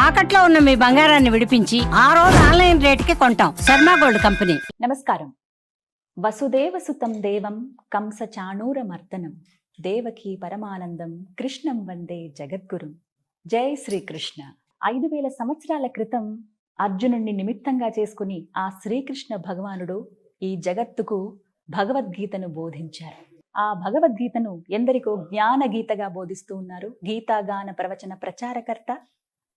తాకట్లో ఉన్న మీ బంగారాన్ని విడిపించి ఆ రోజు ఆన్లైన్ రేటుకి కొంటాం. Sharma gold company. నమస్కారం. వసుదేవ సుతం దేవం కంస చాణూరమర్దనం దేవకీ పరమానందం కృష్ణం వందే జగద్గురుం. జై శ్రీకృష్ణ. 5000 సంవత్సరాల క్రితం అర్జునుడిని నిమిత్తంగా చేసుకుని ఆ శ్రీకృష్ణ భగవానుడు ఈ జగత్తుకు భగవద్గీతను బోధించారు. ఆ భగవద్గీతను ఎందరికో జ్ఞాన గీతగా బోధిస్తూ ఉన్నారు గీతాగాన ప్రవచన ప్రచారకర్త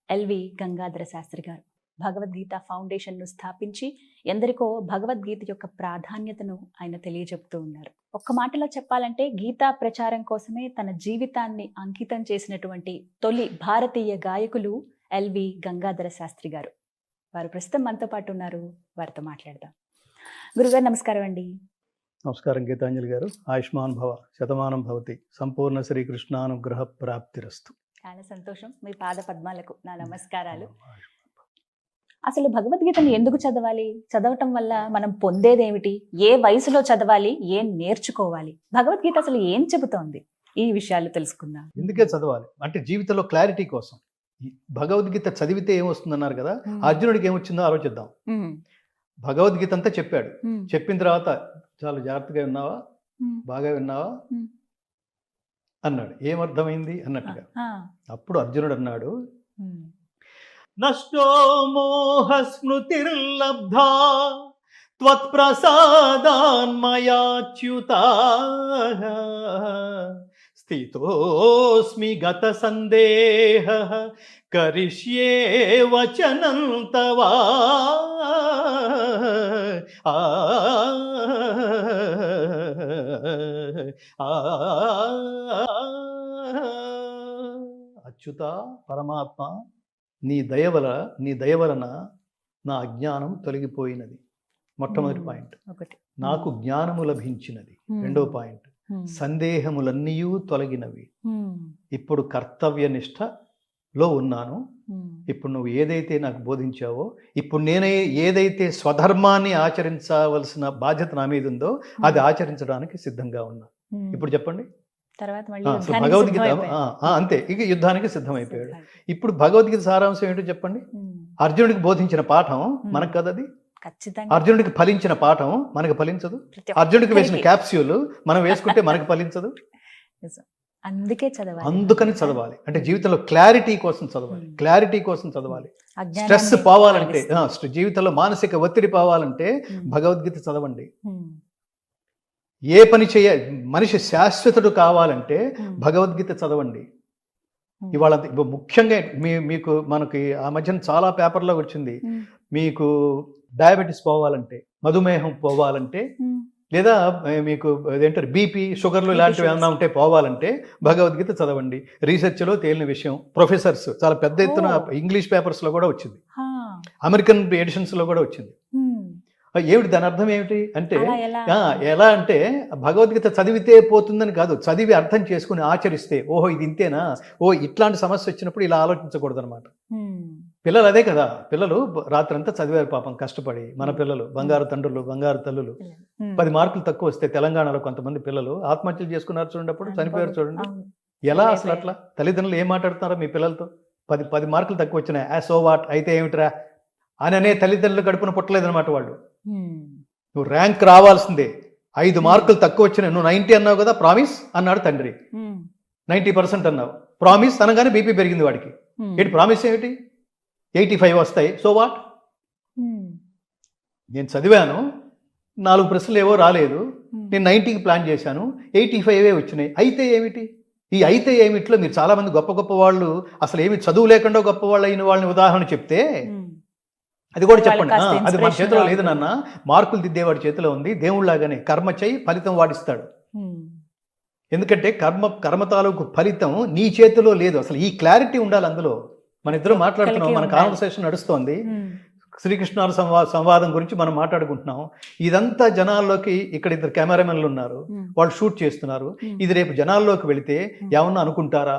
ఎల్వి గంగాధర శాస్త్రి గారు. భగవద్గీత ఫౌండేషన్ను స్థాపించి ఎందరికో భగవద్గీత యొక్క ప్రాధాన్యతను ఆయన తెలియజెప్తూ ఉన్నారు. ఒక్క మాటలో చెప్పాలంటే గీతా ప్రచారం కోసమే తన జీవితాన్ని అంకితం చేసినటువంటి తొలి భారతీయ గాయకులు ఎల్వి గంగాధర శాస్త్రి గారు. వారు ప్రస్తుతం మనతో పాటు ఉన్నారు. వారితో మాట్లాడదాం. గురుగారు నమస్కారం అండి. నమస్కారం గీతాంజలి గారు. ఆయుష్మాన్ భవ, శతమానం భవతి, సంపూర్ణ శ్రీకృష్ణానుగ్రహ ప్రాప్తిరస్తు. చాలా సంతోషం. మీ పాద పద్మాలకు నా నమస్కారాలు. అసలు భగవద్గీతను ఎందుకు చదవాలి? చదవటం వల్ల మనం పొందేదేమిటి? ఏ వయసులో చదవాలి? ఏం నేర్చుకోవాలి? భగవద్గీత అసలు ఏం చెబుతోంది? ఈ విషయాలు తెలుసుకుందాం. ఎందుకే చదవాలి అంటే జీవితంలో క్లారిటీ కోసం. భగవద్గీత చదివితే ఏమొస్తుందన్నారు కదా, అర్జునుడికి ఏమొచ్చిందో ఆలోచిద్దాం. భగవద్గీత అంతా చెప్పాడు. చెప్పిన తర్వాత చాలా జాగ్రత్తగా విన్నావా, బాగా విన్నావా అన్నాడు. ఏమర్థమైంది అన్నట్టుగా. అప్పుడు అర్జునుడు అన్నాడు, నష్టో మోహ స్మృతిర్లబ్ధా త్వత్ప్రసాదాన్మయాచ్యుతా స్థితోస్మి గత సందేహ కరిష్యే వచనం తవా. అచ్యుత పరమాత్మ, నీ దయ వలన నా అజ్ఞానం తొలగిపోయినది. మొట్టమొదటి పాయింట్. నాకు జ్ఞానము లభించినది. రెండో పాయింట్, సందేహములన్నీయూ తొలగినవి. ఇప్పుడు కర్తవ్య నిష్టలో ఉన్నాను. ఇప్పుడు నువ్వు ఏదైతే నాకు బోధించావో, ఇప్పుడు నేనే ఏదైతే స్వధర్మాన్ని ఆచరించవలసిన బాధ్యత నా మీద ఉందో అది ఆచరించడానికి సిద్ధంగా ఉన్నా. ఇప్పుడు చెప్పండి. భగవద్గీత అంతే, ఇక యుద్ధానికి సిద్ధమైపోయాడు. ఇప్పుడు భగవద్గీత సారాంశం ఏంటో చెప్పండి. అర్జునుడికి బోధించిన పాఠం మనకు కదా, అది అర్జునుడికి ఫలించిన పాఠం మనకు ఫలించదు. అర్జునుడికి వేసిన క్యాప్స్యూల్ మనం వేసుకుంటే మనకు ఫలించదు. అందుకని చదవాలి. అంటే జీవితంలో క్లారిటీ కోసం చదవాలి. క్లారిటీ కోసం చదవాలి. స్ట్రెస్ పోవాలంటే, జీవితంలో మానసిక ఒత్తిడి పోవాలంటే భగవద్గీత చదవండి. ఏ పని మనిషి శాశ్వతుడు కావాలంటే భగవద్గీత చదవండి. ఇవాళ ముఖ్యంగా మనకి ఆ మధ్యన చాలా పేపర్లో వచ్చింది, మీకు డయాబెటీస్ పోవాలంటే, మధుమేహం పోవాలంటే, లేదా మీకు ఏంటారు బీపీ, షుగర్లు ఇలాంటివి ఏమన్నా ఉంటే పోవాలంటే భగవద్గీత చదవండి. రీసెర్చ్లో తేలిన విషయం. ప్రొఫెసర్స్ చాలా పెద్ద ఎత్తున ఇంగ్లీష్ పేపర్స్లో కూడా వచ్చింది, అమెరికన్ ఎడిషన్స్లో కూడా వచ్చింది. ఏమిటి దాని అర్థం ఏమిటి అంటే, ఎలా అంటే భగవద్గీత చదివితే పోతుందని కాదు, చదివి అర్థం చేసుకుని ఆచరిస్తే, ఓహో ఇది ఇంతేనా, ఇట్లాంటి సమస్య వచ్చినప్పుడు ఇలా ఆలోచించకూడదు అనమాట. పిల్లలు అదే కదా, పిల్లలు రాత్రంతా చదివారు పాపం కష్టపడి. మన పిల్లలు బంగారు తండ్రులు, బంగారు తల్లులు. 10 మార్కులు తక్కువ వస్తే తెలంగాణలో కొంతమంది పిల్లలు ఆత్మహత్యలు చేసుకున్నారు చూడండి, చనిపోయారు చూడండి. ఎలా అసలు అట్లా? తల్లిదండ్రులు ఏం మాట్లాడుతున్నారో మీ పిల్లలతో? 10 మార్కులు తక్కువ వచ్చినాయి, సో వాట్ అయితే ఏమిట్రా అని అనే తల్లిదండ్రులు గడుపున పుట్టలేదనమాట వాళ్ళు. నువ్వు ర్యాంక్ రావాల్సిందే, 5 మార్కులు తక్కువ వచ్చినాయి, నువ్వు 90 అన్నావు కదా, ప్రామిస్ అన్నాడు తండ్రి. 90% అన్నావు, ప్రామిస్ అనగానే బీపీ పెరిగింది వాడికి. ఏంటి ప్రామిస్ ఏమిటి? 85 వస్తాయి, సో వాట్? నేను చదివాను, 4 ప్రశ్నలు ఏవో రాలేదు, నేను 90కి ప్లాన్ చేశాను, 85 వచ్చినాయి, అయితే ఏమిటి? ఈ అయితే ఏమిట్లో మీరు చాలామంది గొప్ప గొప్ప వాళ్ళు, అసలు ఏమి చదువు లేకుండా గొప్ప వాళ్ళు అయిన వాళ్ళని ఉదాహరణ చెప్తే అది కూడా చెప్పండి. అది మన చేతిలో లేదు నాన్న, మార్కులు దిద్దేవాడి చేతిలో ఉంది. దేవుళ్ళలాగానే కర్మ చేయి, ఫలితం వాడిస్తాడు. ఎందుకంటే కర్మ తాలూకు ఫలితం నీ చేతిలో లేదు. అసలు ఈ క్లారిటీ ఉండాలి అందులో. మన ఇద్దరు మాట్లాడుతున్నాం, మన కాన్వర్సేషన్ నడుస్తోంది, శ్రీకృష్ణ సంవాదం గురించి మనం మాట్లాడుకుంటున్నాం. ఇదంతా జనాల్లోకి, ఇక్కడ 2 కెమెరామెన్లు ఉన్నారు, వాళ్ళు షూట్ చేస్తున్నారు. ఇది రేపు జనాల్లోకి వెళితే ఏమన్నా అనుకుంటారా?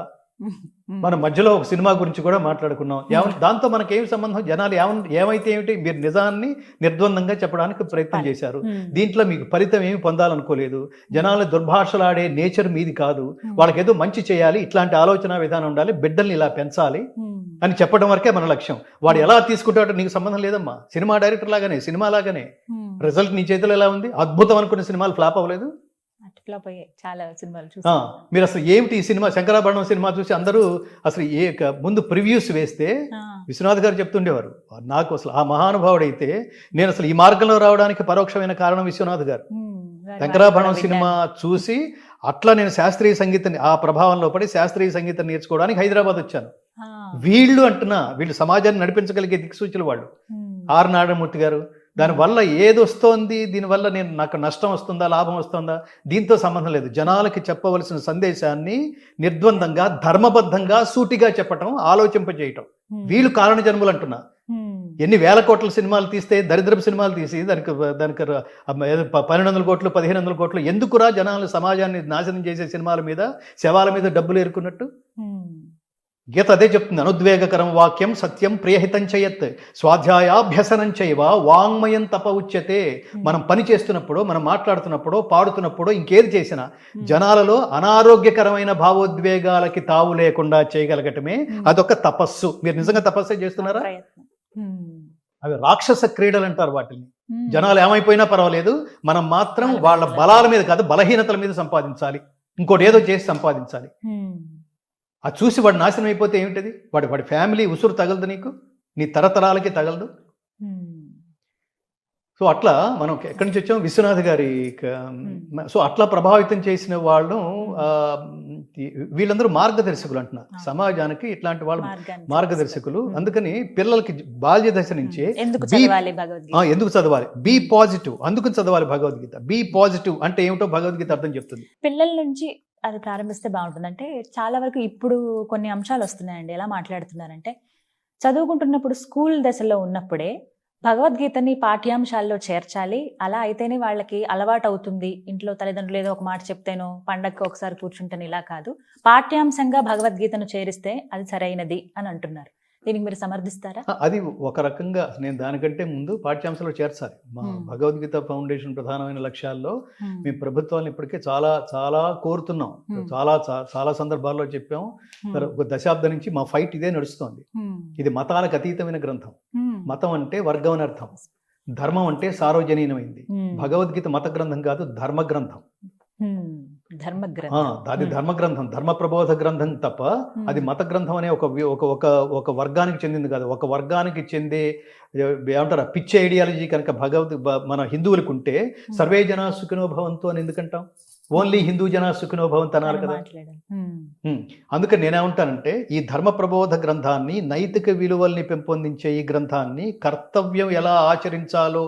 మనం మధ్యలో ఒక సినిమా గురించి కూడా మాట్లాడుకున్నాం. దాంతో మనకేం సంబంధం? జనాలు ఏమైతే ఏమిటి, మీరు నిజాన్ని నిర్ద్వందంగా చెప్పడానికి ప్రయత్నం చేశారు. దీంట్లో మీకు ఫలితం ఏమి పొందాలనుకోలేదు. జనాలు దుర్భాషలాడే నేచర్ మీది కాదు. వాళ్ళకి ఏదో మంచి చేయాలి, ఇట్లాంటి ఆలోచన విధానం ఉండాలి, బిడ్డల్ని ఇలా పెంచాలి అని చెప్పడం వరకే మన లక్ష్యం. వాడు ఎలా తీసుకుంటాడో నీకు సంబంధం లేదమ్మా. సినిమా డైరెక్టర్ లాగానే, సినిమా లాగానే రిజల్ట్ నీ చేతిలో ఎలా ఉంది? అద్భుతం అనుకున్న సినిమాలు ఫ్లాప్ అవ్వలేదు. చాలా సినిమాలు మీరు అసలు ఏమిటి ఈ సినిమా, శంకరాభరణం సినిమా చూసి అందరూ అసలు ముందు ప్రివ్యూస్ వేస్తే విశ్వనాథ్ గారు చెప్తుండేవారు, నాకు అసలు ఆ మహానుభావుడైతే నేను అసలు ఈ మార్గంలో రావడానికి పరోక్షమైన కారణం విశ్వనాథ్ గారు. శంకరాభరణం సినిమా చూసి అట్లా నేను శాస్త్రీయ సంగీతం, ఆ ప్రభావంలో పడి శాస్త్రీయ సంగీతం నేర్చుకోవడానికి హైదరాబాద్ వచ్చాను. వీళ్ళు సమాజాన్ని నడిపించగలిగే దిక్సూచులు వాళ్ళు. ఆర్ నారాయణమూర్తి గారు. దానివల్ల ఏది వస్తోంది, దీనివల్ల నాకు నష్టం వస్తుందా, లాభం వస్తుందా, దీంతో సంబంధం లేదు. జనాలకి చెప్పవలసిన సందేశాన్ని నిర్ద్వందంగా, ధర్మబద్ధంగా, సూటిగా చెప్పటం, ఆలోచింపజేయటం. వీళ్ళు కారణ జన్ములు అంటున్నా. ఎన్ని వేల కోట్ల సినిమాలు తీస్తే, దరిద్రపు సినిమాలు తీసి దానికి 1200 కోట్లు 1500 కోట్లు ఎందుకురా జనాలు సమాజాన్ని నాశనం చేసే సినిమాల మీద, శవాల మీద డబ్బులు ఏరుకున్నట్టు? గీత అదే చెప్తుంది. అనుద్వేగకరం వాక్యం సత్యం ప్రియహితం చేయత్ స్వాధ్యాయాభ్యసనం చేయవ వాంగ్మయం తప ఉచ్యతే. మనం పని చేస్తున్నప్పుడు, మనం మాట్లాడుతున్నప్పుడు, పాడుతున్నప్పుడు, ఇంకేది చేసినా జనాలలో అనారోగ్యకరమైన భావోద్వేగాలకి తావు లేకుండా చేయగలగటమే అదొక తపస్సు. మీరు నిజంగా తపస్సే చేస్తున్నారా? అవి రాక్షస క్రీడలు అంటారు వాటిని. జనాలు ఏమైపోయినా పర్వాలేదు, మనం మాత్రం వాళ్ళ బలాల మీద కాదు, బలహీనతల మీద సంపాదించాలి. ఇంకోటి ఏదో చేసి సంపాదించాలి. అది చూసి వాడు నాశనం అయిపోతే ఏమిటది? వాడి ఫ్యామిలీ ఉసురు తగలదు, నీకు నీ తరతరాలకి తగలదు. సో అట్లా మనం ఎక్కడి నుంచి వచ్చాం? విశ్వనాథ్ గారి. సో అట్లా ప్రభావితం చేసిన వాళ్ళు వీళ్ళందరూ మార్గదర్శకులు అంటున్నా. సమాజానికి ఇట్లాంటి వాళ్ళు మార్గదర్శకులు. అందుకని పిల్లలకి బాల్య దశ నుంచే ఎందుకు చదవాలి, బీ పాజిటివ్, అందుకని చదవాలి భగవద్గీత. బీ పాజిటివ్ అంటే ఏమిటో భగవద్గీత అర్థం చెప్తుంది. పిల్లల నుంచి అది ప్రారంభిస్తే బాగుంటుంది. అంటే చాలా వరకు ఇప్పుడు కొన్ని అంశాలు వస్తున్నాయండి. ఎలా మాట్లాడుతున్నారంటే, చదువుకుంటున్నప్పుడు స్కూల్ దశలో ఉన్నప్పుడే భగవద్గీతని పాఠ్యాంశాల్లో చేర్చాలి, అలా అయితేనే వాళ్ళకి అలవాటు అవుతుంది. ఇంట్లో తల్లిదండ్రులు ఏదో ఒక మాట చెప్తేనో, పండగకి ఒకసారి కూర్చుంటేనే ఇలా కాదు, పాఠ్యాంశంగా భగవద్గీతను చేరిస్తే అది సరైనది అని అంటున్నారు. దీనికి మీరు సమర్థిస్తారా? అది ఒక రకంగా నేను దానికంటే ముందు పాఠ్యాంశాలు చేర్చాలి. మా భగవద్గీత ఫౌండేషన్ ప్రధానమైన లక్ష్యాల్లో మేము ప్రభుత్వాన్ని ఇప్పటికే చాలా చాలా కోరుతున్నాం. చాలా సందర్భాల్లో చెప్పాం. ఒక దశాబ్దం నుంచి మా ఫైట్ ఇదే నడుస్తోంది. ఇది మతాలకు అతీతమైన గ్రంథం. మతం అంటే వర్గం అని అర్థం, ధర్మం అంటే సార్వజనీనమైంది. భగవద్గీత మత గ్రంథం కాదు, ధర్మ గ్రంథం. అది ధర్మ గ్రంథం, ధర్మ ప్రబోధ గ్రంథం తప్ప అది మత గ్రంథం అనే ఒక వర్గానికి చెందింది కాదు. ఒక వర్గానికి చెందే ఏమంటారు పిచ్చి ఐడియాలజీ కనుక మన హిందువులకు ఉంటే సర్వే జనా సుఖినో భవంతు అని ఎందుకంటాం? ఓన్లీ హిందూ జనా సుఖినో భవంతు అన్నారు కదా. అందుకని నేనేమంటానంటే, ఈ ధర్మ ప్రబోధ గ్రంథాన్ని, నైతిక విలువల్ని పెంపొందించే ఈ గ్రంథాన్ని, కర్తవ్యం ఎలా ఆచరించాలో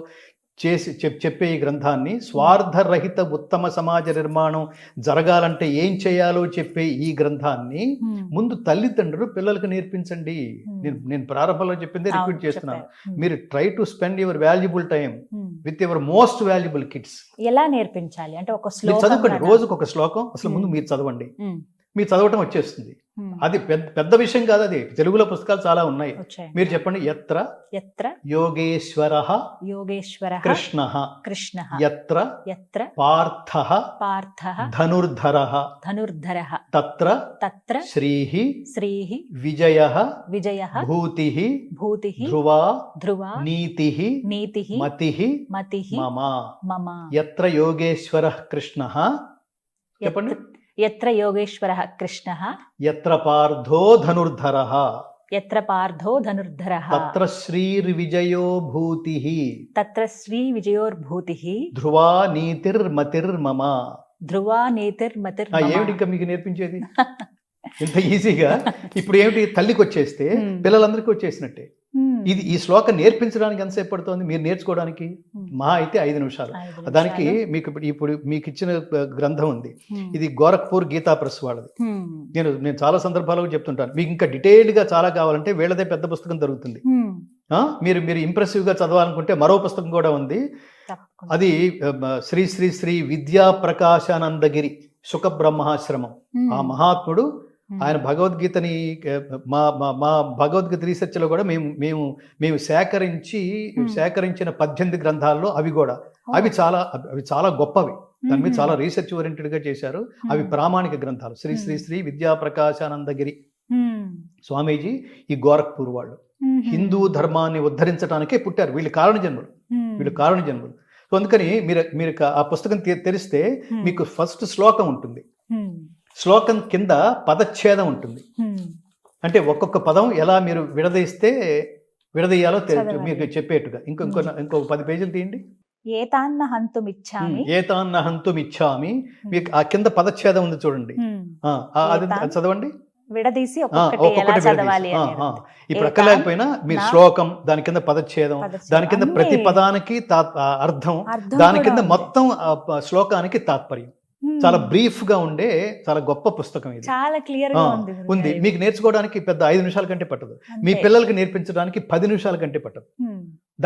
చెప్పే ఈ గ్రంథాన్ని, స్వార్థరహిత ఉత్తమ సమాజ నిర్మాణం జరగాలంటే ఏం చేయాలో చెప్పే ఈ గ్రంథాన్ని ముందు తల్లిదండ్రులు పిల్లలకు నేర్పించండి. నేను ప్రారంభంలో చెప్పిందే రిపీట్ చేస్తున్నాను. మీరు try to spend your valuable time with your most valuable kids. ఎలా నేర్పించాలి అంటే, ఒక శ్లోకం చదువుకోండి, రోజుకు ఒక శ్లోకం. అసలు ముందు మీరు చదవండి, మీరు చదవటం వచ్చేస్తుంది. అది పెద్ద విషయం కాదు. అది తెలుగులో పుస్తకాలు చాలా ఉన్నాయి. మీరు చెప్పండి. యత్ర యోగేశ్వరః కృష్ణః యత్ర పార్థః ధనుర్ధరః తత్ర శ్రీః విజయః భూతిః ధ్రువా నీతిః మతిః మమ. యత్ర యోగేశ్వరః కృష్ణః, చెప్పండి. యత్ర యోగేశ్వరః కృష్ణః యత్ర పార్థో ధనుర్ధరః తత్ర శ్రీర్విజయో భూతిః ధ్రువా నీతిర్మతిర్మమ. ఏమిటి ఇంకా మీకు నేర్పించేది? ఇంత ఈజీగా. ఇప్పుడు ఏమిటి, తల్లికి వచ్చేస్తే పిల్లలందరికీ వచ్చేసినట్టే. ఈ శ్లోకం నేర్పించడానికి ఎంతసేపు పడుతుంది? మీరు నేర్చుకోవడానికి మహా అయితే 5 నిమిషాలు. దానికి ఇప్పుడు మీకు ఇచ్చిన గ్రంథం ఉంది, ఇది గోరఖ్పూర్ గీతా ప్రెస్ వాళ్ళది. నేను చాలా సందర్భాల్లో చెప్తుంటాను, మీకు ఇంకా డీటెయిల్డ్ గా చాలా కావాలంటే వీళ్ళదే పెద్ద పుస్తకం దొరుకుతుంది. మీరు ఇంప్రెసివ్ గా చదవాలనుకుంటే మరో పుస్తకం కూడా ఉంది. అది శ్రీ శ్రీ శ్రీ విద్యా ప్రకాశానందగిరి సుఖ బ్రహ్మాశ్రమం. ఆ మహాత్ముడు ఆయన భగవద్గీతని మా మా మా భగవద్గీత రీసెర్చ్లో కూడా మేము సేకరించిన 18 గ్రంథాల్లో అవి కూడా అవి చాలా గొప్పవి. దాని మీద చాలా రీసెర్చ్ ఓరియంటెడ్గా చేశారు. అవి ప్రామాణిక గ్రంథాలు. శ్రీ శ్రీ శ్రీ విద్యాప్రకాశానందగిరి స్వామీజీ ఈ గోరఖ్పూర్ వాళ్ళు హిందూ ధర్మాన్ని ఉద్ధరించడానికే పుట్టారు. వీళ్ళు కారణ జన్ములు. సో అందుకని మీరు ఆ పుస్తకం తెరిస్తే మీకు ఫస్ట్ శ్లోకం ఉంటుంది. శ్లోకం కింద పదచ్ఛేదం ఉంటుంది. అంటే ఒక్కొక్క పదం ఎలా మీరు విడదీయాలో మీకు చెప్పేట్టుగా. ఇంకొక 10 పేజీలు తీయండి. ఏతాన్న హంతుమిచ్చామి. మీకు ఆ కింద పదచ్ఛేదం ఉంది చూడండి. అది చదవండి. విడదీసి ఇప్పుడు అక్కర్లేకపోయినా మీరు శ్లోకం, దాని కింద పదచ్ఛేదం, దాని కింద ప్రతి పదానికి అర్థం, దాని కింద మొత్తం శ్లోకానికి తాత్పర్యం. చాలా బ్రీఫ్ గా ఉండే చాలా గొప్ప పుస్తకం ఇది. చాలా క్లియర్ గా ఉంది. మీకు నేర్చుకోవడానికి పెద్ద 5 నిమిషాల కంటే పట్టదు. మీ పిల్లలకి నేర్పించడానికి 10 నిమిషాల కంటే పట్టదు.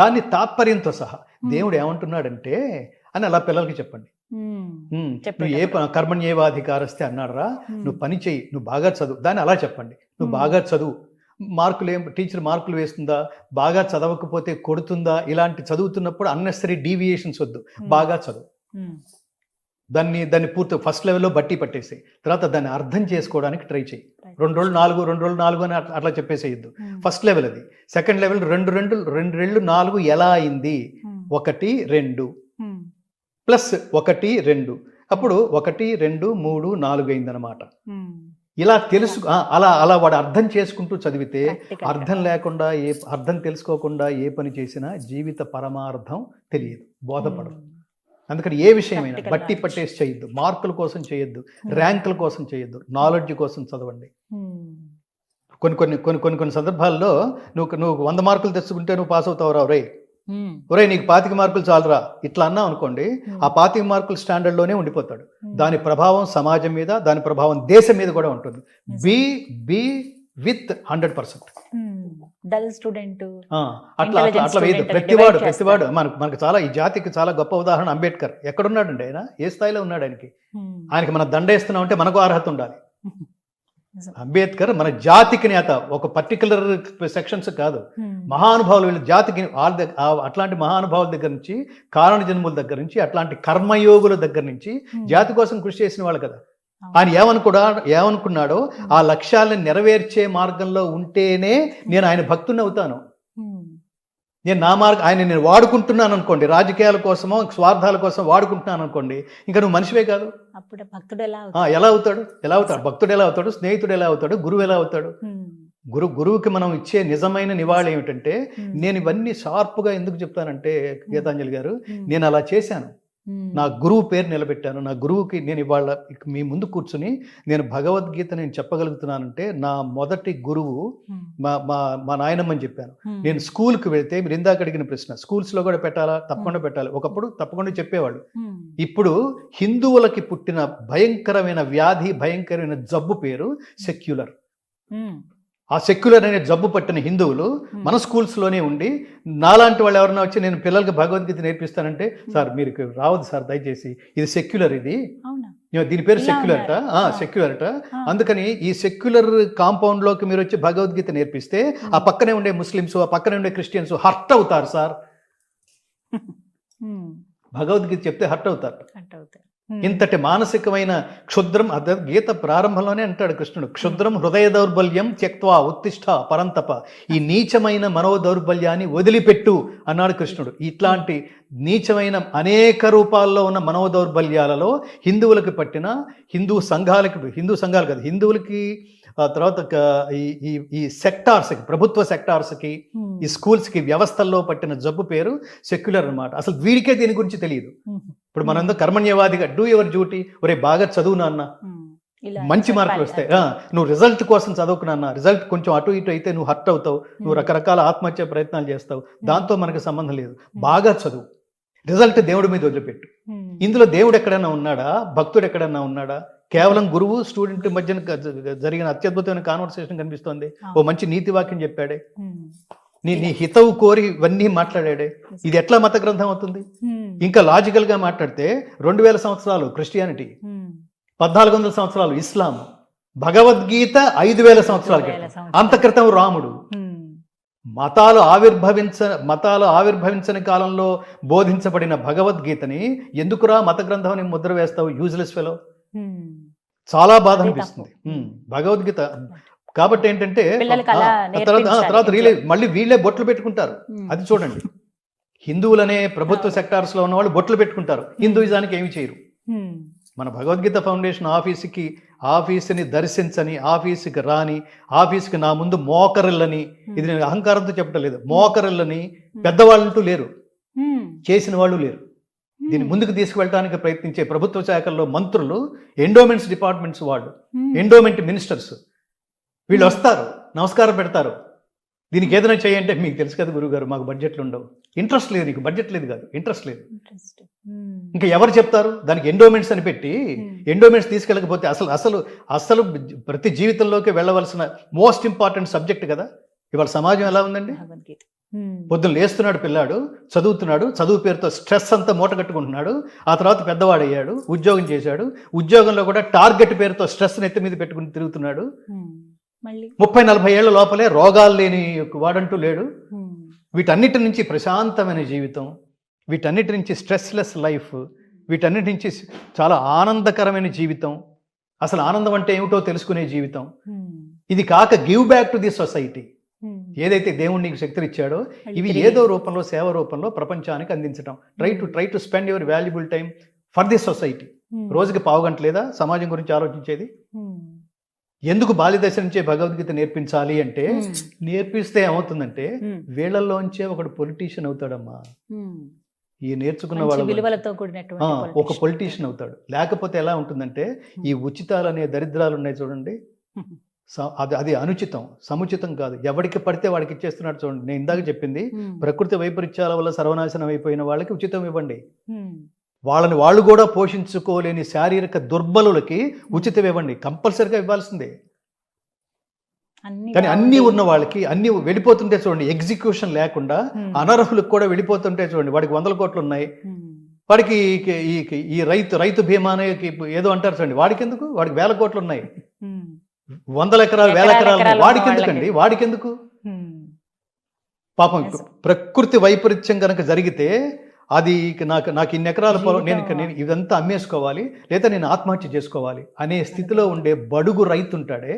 దాన్ని తాత్పర్యంతో సహా దేవుడు ఏమంటున్నాడంటే అని అలా పిల్లలకి చెప్పండి. నువ్వు కర్మణ్యేవాధికారస్తే అన్నాడరా, నువ్వు పని చెయ్యి, నువ్వు బాగా చదువు, దాన్ని అలా చెప్పండి. నువ్వు బాగా చదువు, టీచర్ మార్కులు వేస్తుందా, బాగా చదవకపోతే కొడుతుందా, ఇలాంటి చదువుతున్నప్పుడు అన్నెసరీ డీవియేషన్స్ వద్దు, బాగా చదువు. దాన్ని పూర్తి ఫస్ట్ లెవెల్లో బట్టి పట్టేసి తర్వాత దాన్ని అర్థం చేసుకోవడానికి ట్రై చేయి. 2 రోజులు 4 అని అట్లా చెప్పేసేయద్దు. ఫస్ట్ లెవెల్ అది. సెకండ్ లెవెల్ 2 2 4 ఎలా అయింది, 1 2 ప్లస్ 1 2 అప్పుడు 1 2 3 4 అయిందనమాట. ఇలా అలా వాడు అర్థం చేసుకుంటూ చదివితే అర్థం లేకుండా అర్థం తెలుసుకోకుండా ఏ పని చేసినా జీవిత పరమార్థం తెలియదు, బోధపడదు. అందుకని ఏ విషయమైనా బట్టి పట్టేసి చేయొద్దు, మార్కుల కోసం చేయొద్దు, ర్యాంకుల కోసం చేయొద్దు, నాలెడ్జ్ కోసం చదవండి. కొన్ని సందర్భాల్లో నువ్వు 100 మార్కులు తెచ్చుకుంటే నువ్వు పాస్ అవుతావురా, ఒరే నీకు 25 మార్కులు చాలురా ఇట్లా అన్నావు అనుకోండి, ఆ 25 మార్కులు స్టాండర్డ్లోనే ఉండిపోతాడు. దాని ప్రభావం సమాజం మీద, దాని ప్రభావం దేశం మీద కూడా ఉంటుంది. Be with 100%. డల్ స్టూడెంట్ అట్లా వేయదు. ప్రతివాడు మనకు చాలా, ఈ జాతికి చాలా గొప్ప ఉదాహరణ అంబేద్కర్. ఎక్కడున్నాడండి ఆయన, ఏ స్థాయిలో ఉన్నాడు? ఆయనకి మనం దండేస్తున్నాం అంటే మనకు అర్హత ఉండాలి. అంబేద్కర్ మన జాతికి నేత, ఒక పర్టికులర్ సెక్షన్స్ కాదు, మహానుభావులు వీళ్ళ జాతికి. అట్లాంటి మహానుభావుల దగ్గర నుంచి, కారణ జన్ముల దగ్గర నుంచి, అట్లాంటి కర్మయోగుల దగ్గర నుంచి జాతి కోసం కృషి చేసిన వాళ్ళు కదా. ఆయన ఏమనుకున్నాడో ఆ లక్ష్యాలను నెరవేర్చే మార్గంలో ఉంటేనే నేను ఆయన భక్తుని అవుతాను. నేను ఆయన వాడుకుంటున్నాను అనుకోండి, రాజకీయాల కోసమో స్వార్థాల కోసం వాడుకుంటున్నాను అనుకోండి, ఇంకా నువ్వు మనిషివే కాదు. అప్పుడు భక్తుడు ఎలా అవుతాడు? భక్తుడు ఎలా అవుతాడు? స్నేహితుడు ఎలా అవుతాడు? గురువు ఎలా అవుతాడు? గురువుకి మనం ఇచ్చే నిజమైన నివాళి ఏమిటంటే, నేను ఇవన్నీ షార్ప్గా ఎందుకు చెప్తానంటే గీతాంజలి గారు, నేను అలా చేశాను. నా గురువు పేరు నిలబెట్టాను. నా గురువుకి నేను ఇవాళ మీ ముందు కూర్చుని నేను భగవద్గీత నేను చెప్పగలుగుతున్నానంటే నా మొదటి గురువు మా నాయనమ్మని చెప్పాను. నేను స్కూల్కి వెళ్తే, మీరు ఇందాక అడిగిన ప్రశ్న, స్కూల్స్లో కూడా పెట్టాలా? తప్పకుండా పెట్టాలి. ఒకప్పుడు తప్పకుండా చెప్పేవాళ్ళు. ఇప్పుడు హిందువులకి పుట్టిన భయంకరమైన వ్యాధి, భయంకరమైన జబ్బు పేరు సెక్యులర్. ఆ సెక్యులర్ అనే జబ్బు పట్టిన హిందువులు మన స్కూల్స్లోనే ఉండి, నాలాంటి వాళ్ళు ఎవరైనా వచ్చి నేను పిల్లలకి భగవద్గీత నేర్పిస్తానంటే, సార్ మీరు రావద్దు సార్ దయచేసి, ఇది సెక్యులర్, దీని పేరు సెక్యులర్ట. అందుకని ఈ సెక్యులర్ కాంపౌండ్లోకి మీరు వచ్చి భగవద్గీత నేర్పిస్తే ఆ పక్కనే ఉండే ముస్లిమ్స్, ఆ పక్కనే ఉండే క్రిస్టియన్స్ హర్ట్ అవుతారు సార్. భగవద్గీత చెప్తే హర్ట్ అవుతారు. ఇంతటి మానసికమైన క్షుద్రం, గీత ప్రారంభంలోనే అంటాడు కృష్ణుడు, క్షుద్రం హృదయ దౌర్బల్యం త్యక్త్వా ఉత్తిష్ట పరంతప. ఈ నీచమైన మనోదౌర్బల్యాన్ని వదిలిపెట్టు అన్నాడు కృష్ణుడు. ఇట్లాంటి నీచమైన అనేక రూపాల్లో ఉన్న మనోదౌర్బల్యాలలో హిందువులకు పట్టిన, హిందూ సంఘాలు కాదు, హిందువులకి తర్వాత ఈ సెక్టార్స్కి, ప్రభుత్వ సెక్టార్స్కి, ఈ స్కూల్స్కి, వ్యవస్థల్లో పట్టిన జబ్బు పేరు సెక్యులర్ అన్నమాట. అసలు వీడికే దీని గురించి తెలియదు. ఇప్పుడు మనందరూ కర్మణ్యవాదిగా డూ యువర్ డ్యూటీ, ఒరే బాగా చదువు నాన్న, మంచి మార్కులు వస్తాయి, నువ్వు రిజల్ట్ కోసం చదువుకున్నా, రిజల్ట్ కొంచెం అటు ఇటు అయితే నువ్వు హర్ట్ అవుతావు, నువ్వు రకరకాల ఆత్మహత్య ప్రయత్నాలు చేస్తావు, దాంతో మనకు సంబంధం లేదు. బాగా చదువు, రిజల్ట్ దేవుడి మీద వదిలిపెట్టు. ఇందులో దేవుడు ఎక్కడైనా ఉన్నాడా? భక్తుడు ఎక్కడైనా ఉన్నాడా? కేవలం గురువు స్టూడెంట్ మధ్యన జరిగిన అత్యద్భుతమైన కాన్వర్సేషన్ కనిపిస్తోంది. ఓ మంచి నీతి వాక్యం చెప్పాడే, నీ హితవు కోరి ఇవన్నీ మాట్లాడాడే. ఇది ఎట్లా మత గ్రంథం అవుతుంది? ఇంకా లాజికల్ గా మాట్లాడితే 2000 సంవత్సరాలు క్రిస్టియానిటీ, 1400 సంవత్సరాలు ఇస్లాం, భగవద్గీత 5,000 సంవత్సరాల 5,000 క్రితం. సంవత్సరాలు. అంత క్రితం రాముడు. మతాలు ఆవిర్భవించని కాలంలో బోధించబడిన భగవద్గీతని ఎందుకురా మత గ్రంథం అని ముద్ర వేస్తావు, యూజ్లెస్ ఫెలో. చాలా బాధ అదే అనిపిస్తుంది. భగవద్గీత కాబట్టి ఏంటంటే పిల్లలకి అలా తర్వాత నేర్పించాలి. రిలీజ్ మళ్ళీ వీళ్ళే బొట్లు పెట్టుకుంటారు. అది చూడండి, హిందువులనే ప్రభుత్వ సెక్టార్స్ లో ఉన్న వాళ్ళు బొట్లు పెట్టుకుంటారు, హిందూయిజానికి ఏమి చేయరు. మన భగవద్గీత ఫౌండేషన్ ఆఫీసుని దర్శించని, ఆఫీసుకి రాని, ఆఫీసుకి నా ముందు మోకరిల్లని, ఇది నేను అహంకారంతో చెప్పడం లేదు, మోకరిల్లని పెద్దవాళ్ళంటూ లేరు, చేసిన వాళ్ళు లేరు. దీన్ని ముందుకు తీసుకువెళ్ళడానికి ప్రయత్నించే ప్రభుత్వ శాఖల్లో మంత్రులు, ఎండోమెంట్స్ డిపార్ట్మెంట్స్ వాళ్ళు, ఎండోమెంట్ మినిస్టర్స్ వీళ్ళు వస్తారు, నమస్కారం పెడతారు. దీనికి ఏదైనా చేయంటే మీకు తెలుసు కదా గురుగారు, మాకు బడ్జెట్లు ఉండవు. ఇంట్రెస్ట్ లేదు, నీకు బడ్జెట్ లేదు కాదు, ఇంట్రెస్ట్ లేదు. ఇంకా ఎవరు చెప్తారు? దానికి ఎండోమెంట్స్ అని పెట్టి ఎండోమెంట్స్ తీసుకెళ్ళకపోతే అసలు ప్రతి జీవితంలోకి వెళ్ళవలసిన మోస్ట్ ఇంపార్టెంట్ సబ్జెక్ట్ కదా. ఇవాళ సమాజం ఎలా ఉందండి? పొద్దున్న లేస్తున్నాడు పిల్లాడు, చదువుతున్నాడు, చదువు పేరుతో స్ట్రెస్ అంతా మూటగట్టుకుంటున్నాడు. ఆ తర్వాత పెద్దవాడు అయ్యాడు, ఉద్యోగం చేశాడు, ఉద్యోగంలో కూడా టార్గెట్ పేరుతో స్ట్రెస్ నెత్తి మీద పెట్టుకుని తిరుగుతున్నాడు. 30-40 ఏళ్ల లోపలే రోగాలు లేని వాడంటూ లేడు. వీటన్నిటి నుంచి ప్రశాంతమైన జీవితం, వీటన్నిటి నుంచి స్ట్రెస్లెస్ లైఫ్, వీటన్నిటి నుంచి చాలా ఆనందకరమైన జీవితం, అసలు ఆనందం అంటే ఏమిటో తెలుసుకునే జీవితం. ఇది కాక give back to the society. ఏదైతే దేవుడు నీకు శక్తులు ఇచ్చాడో ఇవి ఏదో రూపంలో, సేవ రూపంలో ప్రపంచానికి అందించడం. Try to spend your valuable time for the society. రోజుకి పావుగంట లేదా సమాజం గురించి ఆలోచించేది? ఎందుకు బాల్యదశ నుంచే భగవద్గీత నేర్పించాలి అంటే, నేర్పిస్తే ఏమవుతుందంటే వీళ్ళల్లోంచే ఒకడు పొలిటీషియన్ అవుతాడమ్మా. ఈ నేర్చుకున్న వాళ్ళ ఒక పొలిటీషియన్ అవుతాడు. లేకపోతే ఎలా ఉంటుందంటే, ఈ ఉచితాలు అనే దరిద్రాలు ఉన్నాయి చూడండి, అది అనుచితం, సముచితం కాదు. ఎవరికి పడితే వాడికి ఇచ్చేస్తున్నాడు చూడండి. నేను ఇందాక చెప్పింది, ప్రకృతి వైపరీత్యాల వల్ల సర్వనాశనం అయిపోయిన వాళ్ళకి ఉచితం ఇవ్వండి. వాళ్ళు కూడా పోషించుకోలేని శారీరక దుర్బలులకి ఉచితం ఇవ్వండి, కంపల్సరిగా ఇవ్వాల్సిందే. కానీ అన్నీ ఉన్న వాళ్ళకి అన్నీ వెళ్ళిపోతుంటే చూడండి, ఎగ్జిక్యూషన్ లేకుండా అనర్హులకు కూడా వెళ్ళిపోతుంటే చూడండి. వాడికి 100 కోట్లు ఉన్నాయి, వాడికి ఈ రైతు బీమానే ఏదో అంటారు చూడండి, వాడికి ఎందుకు? వాడికి 1000 కోట్లు ఉన్నాయి, 100 ఎకరాలు 1000 ఎకరాలు, వాడికి ఎందుకండి? వాడికి ఎందుకు? పాపం ప్రకృతి వైపరీత్యం కనుక జరిగితే అది నాకు ఇన్ని ఎకరాల పొలం, నేను ఇదంతా అమ్మేసుకోవాలి లేదా నేను ఆత్మహత్య చేసుకోవాలి అనే స్థితిలో ఉండే బడుగు రైతు ఉంటాడే,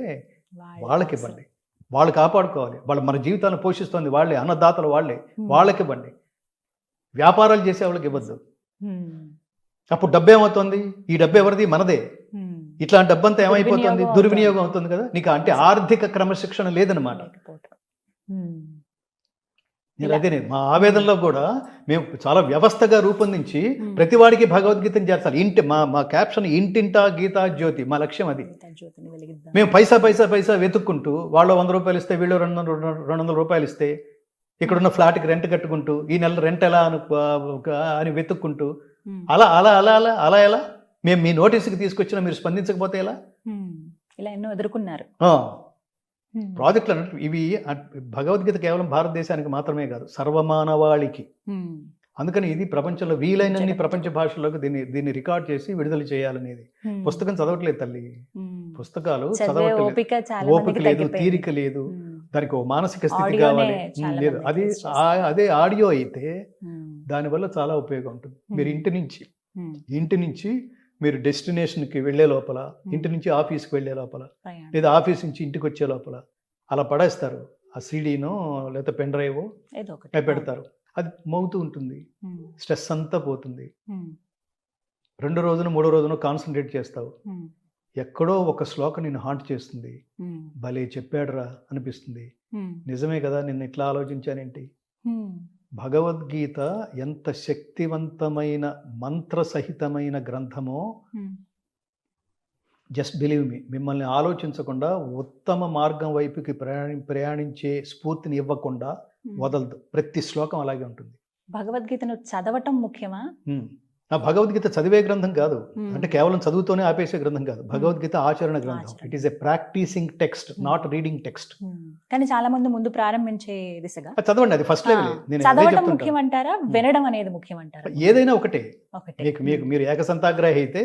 వాళ్ళకి ఇవ్వండి. వాళ్ళు కాపాడుకోవాలి, వాళ్ళు మన జీవితాలను పోషిస్తుంది వాళ్ళే, అన్నదాతలు వాళ్ళే, వాళ్ళకి ఇవ్వండి. వ్యాపారాలు చేసే వాళ్ళకి ఇవ్వద్దు. అప్పుడు డబ్బు ఏమవుతుంది? ఈ డబ్బు ఎవరిది? మనదే. ఇట్లాంటి డబ్బంతా ఏమైపోతుంది? దుర్వినియోగం అవుతుంది కదా. నీకు అంటే ఆర్థిక క్రమశిక్షణ లేదనమాట. నేను మా ఆవేదనలో కూడా మేము చాలా వ్యవస్థగా రూపొందించి ప్రతివాడికి భగవద్గీతను చేర్చాలి. మా క్యాప్షన్ ఇంటింటా గీతా జ్యోతి, మా లక్ష్యం అది. మేము పైసా వెతుక్కుంటూ, వాళ్ళు 100 రూపాయలు ఇస్తే వీళ్ళు 200 రూపాయలు ఇస్తే, ఇక్కడున్న ఫ్లాట్కి రెంట్ కట్టుకుంటూ, ఈ నెల రెంట్ ఎలా అని వెతుక్కుంటూ, అలా అలా అలా అలా అలా ఎలా మేము మీ నోటీసుకి తీసుకొచ్చినా మీరు స్పందించకపోతే ఎలా? ఇలా ఎన్నో ఎదుర్కొన్నారు ప్రాజెక్టులు అన్నట్టు. ఇవి భగవద్గీత కేవలం భారతదేశానికి మాత్రమే కాదు, సర్వమానవాళికి. అందుకని ఇది ప్రపంచంలో వీలైనన్ని ప్రపంచ భాషల్లోకి దీన్ని రికార్డ్ చేసి విడుదల చేయాలనేది. పుస్తకం చదవట్లేదు తల్లి, పుస్తకాలు చదవట్లేదు, ఓపిక లేదు, తీరిక లేదు, దానికి ఓ మానసిక స్థితి కావాలి, లేదు. అదే ఆడియో అయితే దానివల్ల చాలా ఉపయోగం ఉంటుంది. మీరు ఇంటి నుంచి మీరు డెస్టినేషన్కి వెళ్ళే లోపల, ఇంటి నుంచి ఆఫీస్కి వెళ్ళే లోపల, లేదా ఆఫీస్ నుంచి ఇంటికి వచ్చే లోపల అలా పడేస్తారు. ఆ సీడీనో లేదా పెన్ డ్రైవో పెడతారు, అది మోగుతూ ఉంటుంది, స్ట్రెస్ అంతా పోతుంది. 2 రోజున 3 రోజున కాన్సన్ట్రేట్ చేస్తావు, ఎక్కడో ఒక శ్లోకం నిన్ను హాంట్ చేస్తుంది, భలే చెప్పాడురా అనిపిస్తుంది. నిజమే కదా, నిన్న ఇట్లా ఆలోచించానేంటి. భగవద్గీత ఎంత శక్తివంతమైన మంత్రసహితమైన గ్రంథమో, జస్ట్ బిలీవ్ మీ, మిమ్మల్ని ఆలోచించకుండా ఉత్తమ మార్గం వైపుకి ప్రయాణించే స్ఫూర్తిని ఇవ్వకుండా వదలదు. ప్రతి శ్లోకం అలాగే ఉంటుంది. భగవద్గీతను చదవటం ముఖ్యమా? ఆ భగవద్గీత చదివే గ్రంథం కాదు, అంటే కేవలం చదువుతోనే ఆపేసే గ్రంథం కాదు. భగవద్గీత ఆచరణ గ్రంథం. It is a practicing text, not reading text. కానీ చాలా మంది ముందు ప్రారంభించే దిశగా చదవండి, అది ఫస్ట్ లెవెల్. చదవడం ముఖ్యమంటారా, వినడం అనేది ముఖ్యమంటారా? ఏదైనా ఒకటే. మీరు ఏకసంతాగ్రహి అయితే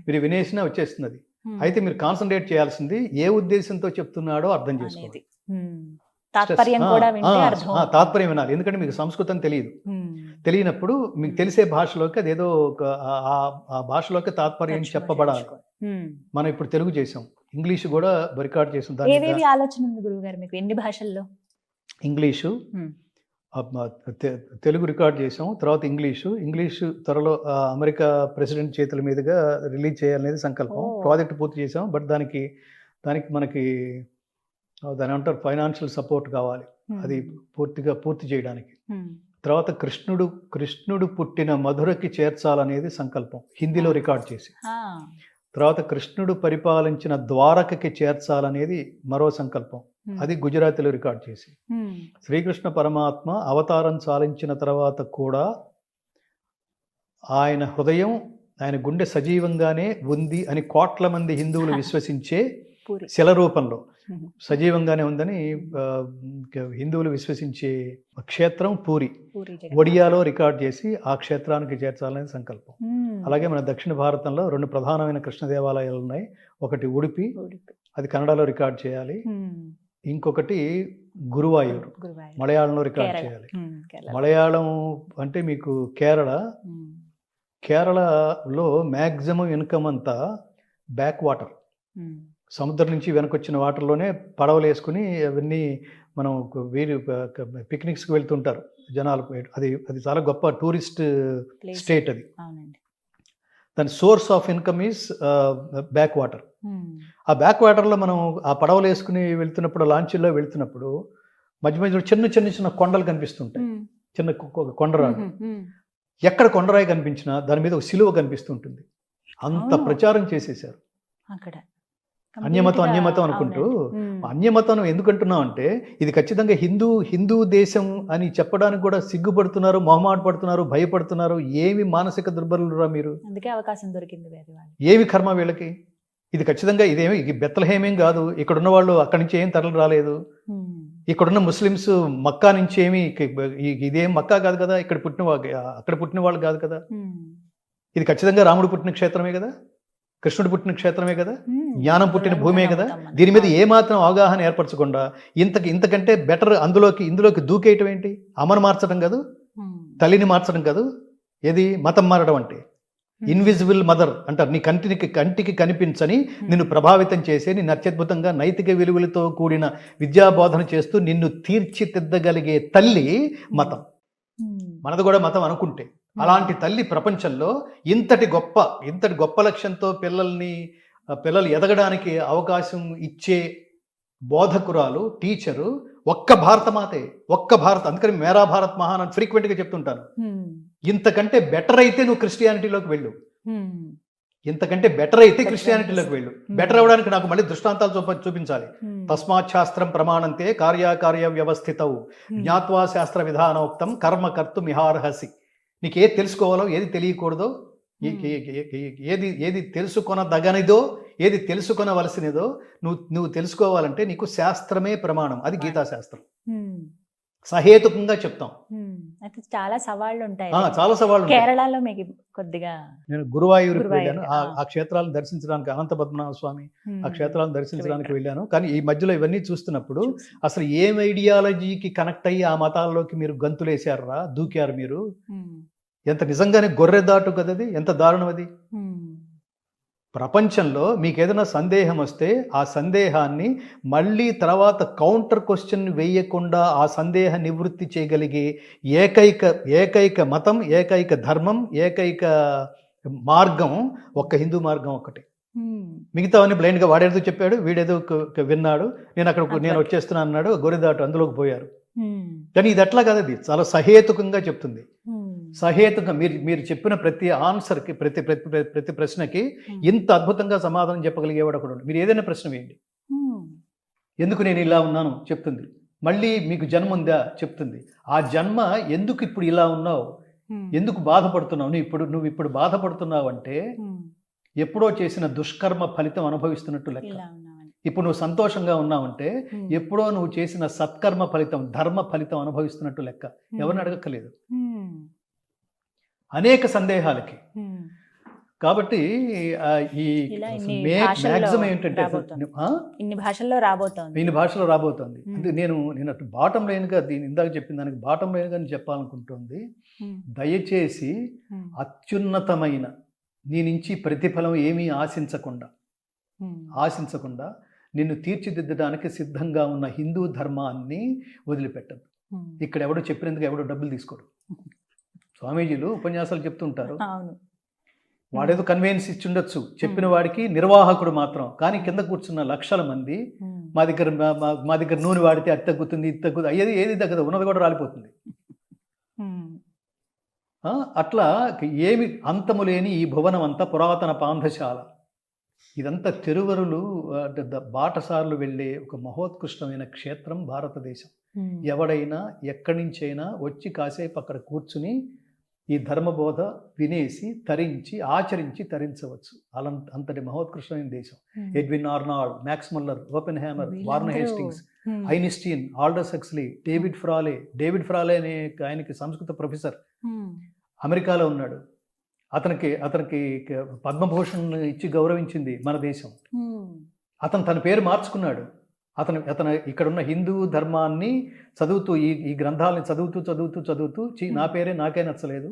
మీరు వినేసినా వచ్చేస్తుంది. అది అయితే మీరు కాన్సన్ట్రేట్ చేయాల్సింది ఏ ఉద్దేశంతో చెప్తున్నాడో అర్థం చేసుకోండి. తాత్పర్యం కూడా వింటే అర్థం అవుతుంది. తాత్పర్యం వినాలి, ఎందుకంటే మీకు సంస్కృతం తెలియదు. తెలియనప్పుడు మీకు తెలిసే భాషలోకి అదేదో ఆ భాషలోకి తాత్పర్యం చెప్పబడాలి. మనం ఇప్పుడు తెలుగు చేసాం, ఇంగ్లీష్ కూడా రికార్డ్ చేసాం. ఏవేవి ఆలోచన ఉంది గురువు గారు మీకు ఎన్ని భాషల్లో? ఇంగ్లీషు, తెలుగు రికార్డ్ చేసాం, తర్వాత ఇంగ్లీషు త్వరలో అమెరికా ప్రెసిడెంట్ చేతుల మీదుగా రిలీజ్ చేయాలనేది సంకల్పం. ప్రాజెక్ట్ పూర్తి చేసాం, బట్ దానికి మనకి దాని అంటారు ఫైనాన్షియల్ సపోర్ట్ కావాలి, అది పూర్తి చేయడానికి. తర్వాత కృష్ణుడు పుట్టిన మధురకి చేర్చాలనేది సంకల్పం, హిందీలో రికార్డ్ చేసి. తర్వాత కృష్ణుడు పరిపాలించిన ద్వారకకి చేర్చాలనేది మరో సంకల్పం, అది గుజరాతీలో రికార్డ్ చేసి. శ్రీకృష్ణ పరమాత్మ అవతారం చాలించిన తర్వాత కూడా ఆయన హృదయం, ఆయన గుండె సజీవంగానే ఉంది అని కోట్ల మంది హిందువులు విశ్వసించే శిల రూపంలో సజీవంగానే ఉందని హిందువులు విశ్వసించే క్షేత్రం పూరి, ఒడియాలో రికార్డ్ చేసి ఆ క్షేత్రానికి చేర్చాలనే సంకల్పం. అలాగే మన దక్షిణ భారతంలో 2 ప్రధానమైన కృష్ణ దేవాలయాలు ఉన్నాయి. ఒకటి ఉడిపి, అది కన్నడలో రికార్డ్ చేయాలి. ఇంకొకటి గురువాయూర్, మలయాళంలో రికార్డ్ చేయాలి. మలయాళం అంటే మీకు కేరళలో మ్యాక్సిమం ఇన్కమ్ అంతా బ్యాక్ వాటర్, సముద్రం నుంచి వెనకొచ్చిన వాటర్లోనే పడవలు వేసుకుని అవన్నీ మనం పిక్నిక్స్కి వెళ్తుంటారు జనాలు. అది చాలా గొప్ప టూరిస్ట్ స్టేట్. అది దాని source of income is back water. ఆ బ్యాక్ వాటర్లో మనం ఆ పడవలు వేసుకుని వెళ్తున్నప్పుడు, లాంచీల్లో వెళ్తున్నప్పుడు మధ్య మధ్యలో చిన్న కొండలు కనిపిస్తుంటాయి, చిన్న కొండరాడు. ఎక్కడ కొండరాయి కనిపించినా దాని మీద ఒక సిలువ కనిపిస్తుంటుంది. అంత ప్రచారం చేసేసారు అక్కడ. అన్యమతం అనుకుంటూ. అన్యమతం ఎందుకంటున్నాం అంటే ఇది ఖచ్చితంగా హిందూ దేశం అని చెప్పడానికి కూడా సిగ్గుపడుతున్నారు, మొహమాట పడుతున్నారు, భయపడుతున్నారు. ఏమి మానసిక దుర్బలురా మీరు, అందుకే అవకాశం దొరికింది. ఏమి కర్మ వీళ్ళకి. ఇది ఖచ్చితంగా ఇది బెత్లహేమేం కాదు. ఇక్కడున్న వాళ్ళు అక్కడి నుంచి ఏం తరలి రాలేదు. ఇక్కడున్న ముస్లిమ్స్ మక్కా నుంచి ఇదేం మక్కా కాదు కదా, అక్కడ పుట్టిన వాళ్ళు కాదు కదా. ఇది ఖచ్చితంగా రాముడు పుట్టిన క్షేత్రమే కదా, కృష్ణుడు పుట్టిన క్షేత్రమే కదా, జ్ఞానం పుట్టిన భూమే కదా. దీని మీద ఏమాత్రం అవగాహన ఏర్పరచకుండా ఇంతకంటే బెటర్ ఇందులోకి దూకేయటం ఏంటి? అమ్మను మార్చడం కాదు, తల్లిని మార్చడం కాదు, ఏది మతం మారడం అంటే. ఇన్విజిబుల్ మదర్ అంటారు. నీ కంటికి కనిపించని నిన్ను ప్రభావితం చేసే, నిన్ను అత్యద్భుతంగా నైతిక విలువలతో కూడిన విద్యాబోధన చేస్తూ నిన్ను తీర్చిదిద్దగలిగే తల్లి మతం. మనది కూడా మతం అనుకుంటే. అలాంటి తల్లి ప్రపంచంలో ఇంతటి గొప్ప లక్ష్యంతో పిల్లలు ఎదగడానికి అవకాశం ఇచ్చే బోధకురాలు, టీచరు ఒక్క భారతమాతే, అందుకని మేరా భారత్ మహాన్ అని ఫ్రీక్వెంట్గా చెప్తుంటాను. ఇంతకంటే బెటర్ అయితే నువ్వు క్రిస్టియానిటీలోకి వెళ్ళు, ఇంతకంటే బెటర్ అయితే క్రిస్టియానిటీలోకి వెళ్ళు. బెటర్ అవడానికి నాకు మళ్ళీ దృష్టాంతాలు చూపించాలి. తస్మాత్ శాస్త్రం ప్రమాణంతే కార్యకార్య వ్యవస్థితవు జ్ఞాత్వా శాస్త్ర విధానోక్తం కర్మ కర్తుం ఇహార్హసి. నీకు ఏది తెలుసుకోవాలో, ఏది తెలియకూడదో, ఏది తెలుసుకొనదగనిదో, ఏది తెలుసుకొనవలసినదో నువ్వు తెలుసుకోవాలంటే నీకు శాస్త్రమే ప్రమాణం. అది గీతాశాస్త్రం. సహేతుకంగా చెప్తాం. అయితే చాలా సవాళ్ళు ఉంటాయి. చాలా సవాళ్ళు. కేరళలో మీకు కొద్దిగా నేను గురువాయూరుకి వెళ్ళాను. ఆ క్షేత్రాలను దర్శించడానికి, అనంత పద్మనాభ స్వామి ఆ క్షేత్రాలను దర్శించడానికి వెళ్ళాను. కానీ ఈ మధ్యలో ఇవన్నీ చూస్తున్నప్పుడు అసలు ఏం ఐడియాలజీకి కనెక్ట్ అయ్యి ఆ మతాల్లోకి మీరు గంతులేశారా, దూకారు మీరు? ఎంత నిజంగానే గొర్రె దాటు కదది, ఎంత దారుణం అది. ప్రపంచంలో మీకు ఏదైనా సందేహం వస్తే ఆ సందేహాన్ని మళ్ళీ తర్వాత కౌంటర్ క్వశ్చన్ వేయకుండా ఆ సందేహ నివృత్తి చేయగలిగే ఏకైక మతం, ఏకైక ధర్మం, ఏకైక మార్గం ఒక్క హిందూ మార్గం ఒక్కటే. మిగతావన్నీ బ్లైండ్గా వాడేదో చెప్పాడు, వీడేదో విన్నాడు, నేను వచ్చేస్తున్నాను అన్నాడు, గొర్రెదాటు అందులోకి పోయారు. కానీ ఇది అట్లా కాదు, అది చాలా సహేతుకంగా చెప్తుంది. సహేతుకంగా మీరు చెప్పిన ప్రతి ఆన్సర్కి, ప్రతి ప్రశ్నకి ఇంత అద్భుతంగా సమాధానం చెప్పగలిగేవాడు ఒకడు. మీరు ఏదైనా ప్రశ్న వేయండి, ఎందుకు నేను ఇలా ఉన్నాను చెప్తుంది. మళ్ళీ మీకు జన్మ ఉందా చెప్తుంది. ఆ జన్మ ఎందుకు ఇప్పుడు ఇలా ఉన్నావు, ఎందుకు బాధపడుతున్నావు, నువ్వు ఇప్పుడు బాధపడుతున్నావు అంటే ఎప్పుడో చేసిన దుష్కర్మ ఫలితం అనుభవిస్తున్నట్టు లెక్క. ఇప్పుడు నువ్వు సంతోషంగా ఉన్నావంటే ఎప్పుడో నువ్వు చేసిన సత్కర్మ ఫలితం, ధర్మ ఫలితం అనుభవిస్తున్నట్టు లెక్క. ఎవరిని అడగక్కలేదు. అనేక సందేహాలకి కాబట్టి ఈ ఇలా ఇన్ని మ్యాక్సిమం భాషల్లో ఏంటంటే రాబోతోంది. ఇన్ని భాషల్లో రాబోతోంది. ఇన్ని భాషలో రాబోతోంది. అంటే నేను అటు బాటం లైన్గా దీని ఇందాక చెప్పిన దానికి బాటం లైన్గా నేను చెప్పాలనుకుంటుంది, దయచేసి అత్యున్నతమైన నీ నుంచి ప్రతిఫలం ఏమీ ఆశించకుండా నిన్ను తీర్చిదిద్దడానికి సిద్ధంగా ఉన్న హిందూ ధర్మాన్ని వదిలిపెట్టదు. ఇక్కడ ఎవడో చెప్పినందుకు ఎవడో డబ్బులు తీసుకోడు. స్వామీజీలు ఉపన్యాసాలు చెప్తుంటారు, వాడేదో కన్వీనియన్స్ ఇచ్చి ఉండొచ్చు, చెప్పిన వాడికి నిర్వాహకుడు మాత్రం. కానీ కింద కూర్చున్న లక్షల మంది మా దగ్గర నూనె వాడితే అది తగ్గుతుంది, ఇది తగ్గుతుంది, అయ్యేది ఏది తగ్గదు, ఉన్నది కూడా రాలిపోతుంది. అట్లా ఏమి అంతము లేని ఈ భువనం అంతా పురాతన పాంధశాల, ఇదంతా తిరువరులు బాటసార్లు వెళ్ళే ఒక మహోత్కృష్టమైన క్షేత్రం భారతదేశం. ఎవడైనా ఎక్కడి నుంచైనా వచ్చి కాసేపు అక్కడ కూర్చుని ఈ ధర్మబోధ వినేసి తరించి ఆచరించి తరించవచ్చు. అంతటి మహోత్కృష్టమైన దేశం. Edwin Arnold, max Muller, open hammer, Warner Hastings, Einstein, Aldous Huxley, David ఫ్రాలే అనే ఆయనకి సంస్కృత ప్రొఫెసర్ అమెరికాలో ఉన్నాడు. అతనికి పద్మభూషణ్ ఇచ్చి గౌరవించింది మన దేశం. అతను తన పేరు మార్చుకున్నాడు. అతను ఇక్కడున్న హిందూ ధర్మాన్ని చదువుతూ ఈ గ్రంథాలని చదువుతూ నా పేరే నాకే నచ్చలేదు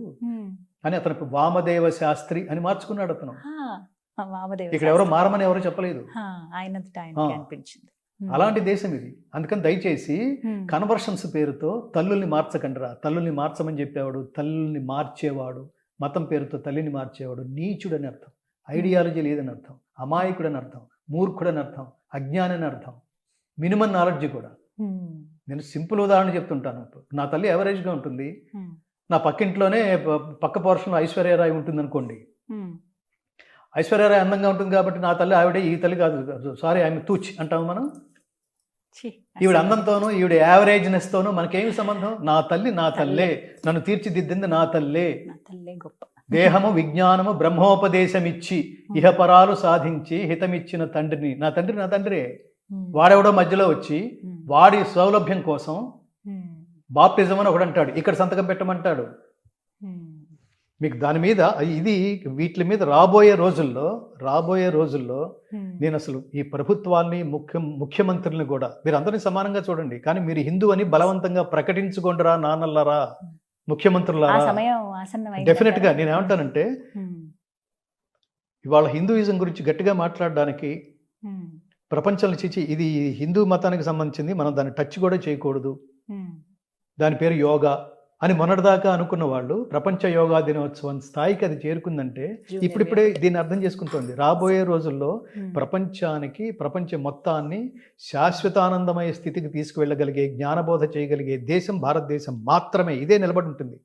అని అతను వామదేవ శాస్త్రి అని మార్చుకున్నాడు. అతను ఇక్కడ ఎవరో మారమని ఎవరో చెప్పలేదు. అలాంటి దేశం ఇది. అందుకని దయచేసి కన్వర్షన్స్ పేరుతో తల్లుల్ని మార్చకండిరా. తల్లుల్ని మార్చమని చెప్పేవాడు, తల్లుల్ని మార్చేవాడు, మతం పేరుతో తల్లిని మార్చేవాడు నీచుడని అర్థం, ఐడియాలజీ లేదని అర్థం, అమాయకుడని అర్థం, మూర్ఖుడని అర్థం, అజ్ఞాని అని అర్థం, మినిమం నాలెడ్జ్ కూడా. నేను సింపుల్ ఉదాహరణ చెప్తుంటాను. నా తల్లి యావరేజ్గా ఉంటుంది, నా పక్కింట్లోనే పక్క పోర్షన్లో ఐశ్వర్యరాయ్ ఉంటుంది అనుకోండి. ఐశ్వర్యరాయ్ అందంగా ఉంటుంది కాబట్టి నా తల్లి ఆవిడే, ఈ తల్లి కాదు, సారీ ఆమె తూచ్ అంటాము మనం. ఈవిడ అందంతోనూ ఈవిడ యావరేజ్నెస్తోనూ మనకేమి సంబంధం? నా తల్లే, నన్ను తీర్చిదిద్దింది నా తల్లే. దేహము విజ్ఞానము బ్రహ్మోపదేశమిచ్చి ఇహపరాలు సాధించి హితమిచ్చిన తండ్రిని. నా తండ్రి వాడెవడో మధ్యలో వచ్చి వాడి సౌలభ్యం కోసం బాప్టిజం అని ఒకడు అంటాడు, ఇక్కడ సంతకం పెట్టమంటాడు. మీకు దాని మీద వీటి మీద రాబోయే రోజుల్లో నేను అసలు ఈ ప్రభుత్వాన్ని ముఖ్యమంత్రుల్ని కూడా మీరు అందరినీ సమానంగా చూడండి. కానీ మీరు హిందూ అని బలవంతంగా ప్రకటించుకోండిరా నాన్నల్లారా, ముఖ్యమంత్రులారా. డెఫినెట్ గా నేను ఏమంటానంటే, ఇవాళ హిందూయిజం గురించి గట్టిగా మాట్లాడడానికి ప్రపంచంలో ఇది హిందూ మతానికి సంబంధించింది, మనం దాన్ని టచ్ కూడా చేయకూడదు, దాని పేరు యోగా అని మొన్నటిదాకా అనుకున్న వాళ్ళు ప్రపంచ యోగా దినోత్సవం స్థాయికి అది చేరుకుందంటే ఇప్పుడిప్పుడే దీన్ని అర్థం చేసుకుంటోంది. రాబోయే రోజుల్లో ప్రపంచ మొత్తాన్ని శాశ్వతానందమయ స్థితికి తీసుకువెళ్ళగలిగే, జ్ఞానబోధ చేయగలిగే దేశం భారతదేశం మాత్రమే. ఇదే నిలబడి ఉంటుంది.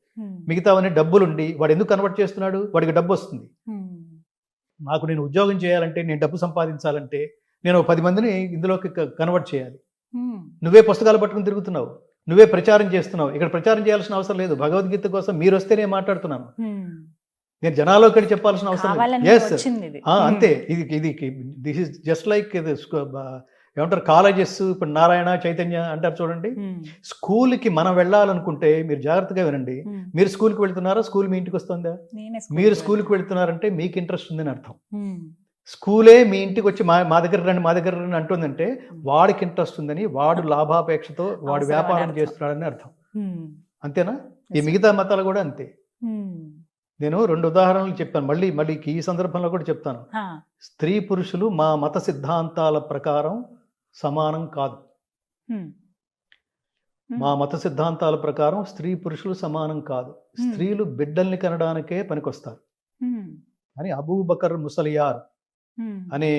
మిగతావన్నీ డబ్బులుండి వాడు ఎందుకు కన్వర్ట్ చేస్తున్నాడు? వాడికి డబ్బు వస్తుంది. నేను ఉద్యోగం చేయాలంటే, నేను డబ్బు సంపాదించాలంటే నేను 10 మందిని ఇందులోకి కన్వర్ట్ చేయాలి. నువ్వే పుస్తకాలు పట్టుకుని తిరుగుతున్నావు, నువ్వే ప్రచారం చేస్తున్నావు. ఇక్కడ ప్రచారం చేయాల్సిన అవసరం లేదు. భగవద్గీత కోసం మీరు వస్తే నేను మాట్లాడుతున్నాను. నేను జనాల్లోకి వెళ్ళి చెప్పాల్సిన అవసరం లేదు. అంతే. దిస్ ఇస్ జస్ట్ లైక్ ఏమంటారు కాలేజెస్. ఇప్పుడు నారాయణ, చైతన్య అంటారు చూడండి. స్కూల్కి మనం వెళ్ళాలనుకుంటే మీరు జాగ్రత్తగా వినండి. మీరు స్కూల్కి వెళ్తున్నారా? స్కూల్ మీ ఇంటికి వస్తుందా? మీరు స్కూల్కి వెళ్తున్నారంటే మీకు ఇంట్రెస్ట్ ఉందని అర్థం. స్కూలే మీ ఇంటికి వచ్చి మా దగ్గర రండి అంటుందంటే వాడికి ఇంట్రెస్ట్ ఉందని, వాడు లాభాపేక్షతో వాడు వ్యాపారం చేస్తున్నాడని అర్థం. అంతేనా? ఈ మిగతా మతాలు కూడా అంతే. నేను 2 ఉదాహరణలు చెప్పాను, మళ్ళీ ఈ సందర్భంలో కూడా చెప్తాను. స్త్రీ పురుషులు మా మత సిద్ధాంతాల ప్రకారం సమానం కాదు. మా మత సిద్ధాంతాల ప్రకారం స్త్రీ పురుషులు సమానం కాదు. స్త్రీలు బిడ్డల్ని కనడానికే పనికొస్తారు అని అబూబకర్ ముసలియార్ అనే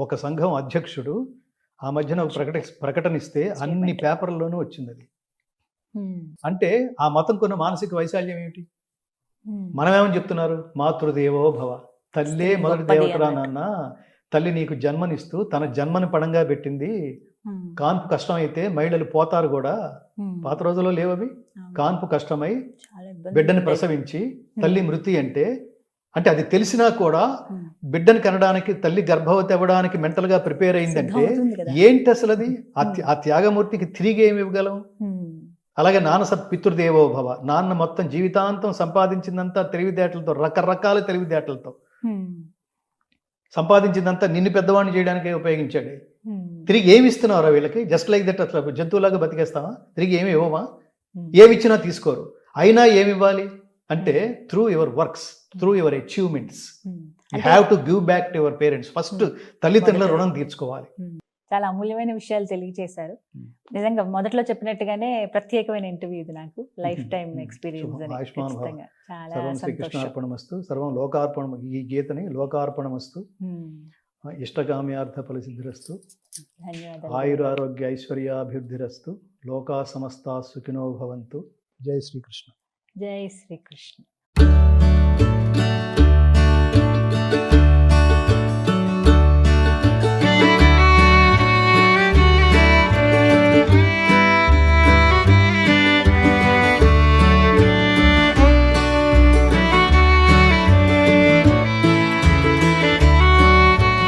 ఒక సంఘం అధ్యక్షుడు ఆ మధ్యన ప్రకటనిస్తే అన్ని పేపర్లోనూ వచ్చింది అది. అంటే ఆ మతం కొన్న మానసిక వైశాల్యం ఏమిటి? మనమేమని చెప్తున్నారు? మాతృదేవో భవ, తల్లే మొదటి దేవతరా నాన్న. తల్లి నీకు జన్మనిస్తూ తన జన్మని పడంగా పెట్టింది. కాన్పు కష్టమైతే మహిళలు పోతారు కూడా. పాత రోజుల్లో లేవవి. కాన్పు కష్టమై బిడ్డని ప్రసవించి తల్లి మృతి అంటే అది తెలిసినా కూడా బిడ్డను కనడానికి, తల్లి గర్భవతి అవ్వడానికి మెంటల్గా ప్రిపేర్ అయిందంటే ఏంటి అసలు అది? ఆ త్యాగమూర్తికి తిరిగి ఏమి ఇవ్వగలం? అలాగే నాన్న పితృదేవో భవ, నాన్న మొత్తం జీవితాంతం సంపాదించిందంతా తెలివితేటలతో, రకరకాల తెలివితేటలతో సంపాదించిందంతా నిన్ను పెద్దవాడిని చేయడానికే ఉపయోగించాడు. తిరిగి ఏమి ఇస్తున్నావురా వీళ్ళకి? జస్ట్ లైక్ దట్, అట్లా జంతువులాగా బతికేస్తావా? తిరిగి ఏమి ఇవ్వమా? ఏమి ఇచ్చినా తీసుకోరు. అయినా ఏమి ఇవ్వాలి అంటే through your works, through your achievements you have to give back to your parents. First తల్లిదండ్రుల రుణం తీర్చుకోవాలి. చాలా అమూల్యమైన విషయాలు తెలియజేశారు. నిజంగా మొదట్లో చెప్పినట్టుగానే ప్రత్యేకమైన ఇంటర్వ్యూ ఇది, నాకు లైఫ్ టైం ఎక్స్పీరియన్స్ అని. ఆయుష్మాన్ భవ. చాలా సర్వం సంతోషం. శ్రీకృష్ణార్పణమస్తు, సర్వం లోకార్పణం. ఈ గీతని లోకార్పణమస్తు, ఇష్టకామ్యార్థ ఫలసిద్ధిరస్తు, ధన్యవాదాలు. ఆయురారోగ్య ఐశ్వర్యాభివృద్ధిరస్తు, లోకా సమస్తా సుఖినో భవంతు. జై శ్రీకృష్ణ. జై శ్రీకృష్ణ.